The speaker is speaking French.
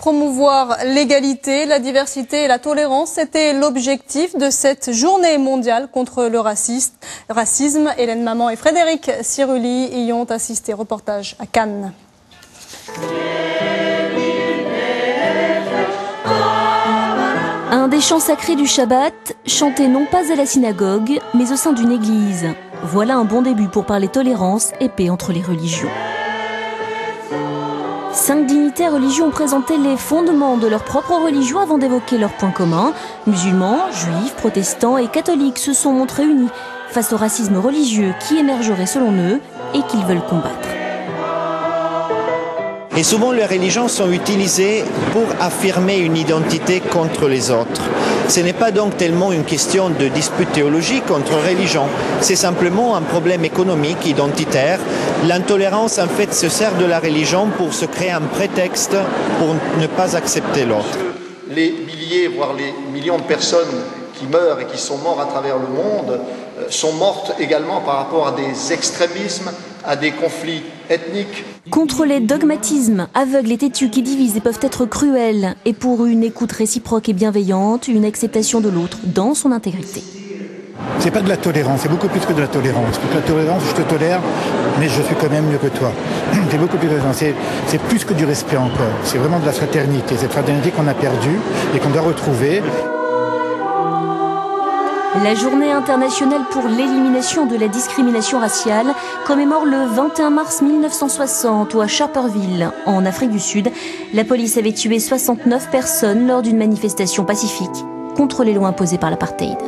Promouvoir l'égalité, la diversité et la tolérance, c'était l'objectif de cette journée mondiale contre le racisme. Hélène Maman et Frédéric Siruli y ont assisté. Reportage à Cannes. Un des chants sacrés du Shabbat, chanté non pas à la synagogue, mais au sein d'une église. Voilà un bon début pour parler tolérance et paix entre les religions. 5 dignitaires religieux ont présenté les fondements de leur propre religion avant d'évoquer leurs points communs. Musulmans, juifs, protestants et catholiques se sont montrés unis face au racisme religieux qui émergerait selon eux et qu'ils veulent combattre. Et souvent, les religions sont utilisées pour affirmer une identité contre les autres. Ce n'est pas donc tellement une question de dispute théologique entre religions. C'est simplement un problème économique, identitaire. L'intolérance, en fait, se sert de la religion pour se créer un prétexte pour ne pas accepter l'autre. Les milliers, voire les millions de personnes qui meurent et qui sont mortes à travers le monde sont mortes également par rapport à des extrémismes, à des conflits ethniques. Contre les dogmatismes aveugles et têtus qui divisent et peuvent être cruels, et pour une écoute réciproque et bienveillante, une acceptation de l'autre dans son intégrité. C'est pas de la tolérance, c'est beaucoup plus que de la tolérance. Parce que la tolérance, je te tolère, mais je suis quand même mieux que toi. C'est beaucoup plus c'est plus que du respect encore. C'est vraiment de la fraternité, cette fraternité qu'on a perdue et qu'on doit retrouver. La journée internationale pour l'élimination de la discrimination raciale commémore le 21 mars 1960 où à Sharperville, en Afrique du Sud, la police avait tué 69 personnes lors d'une manifestation pacifique contre les lois imposées par l'apartheid.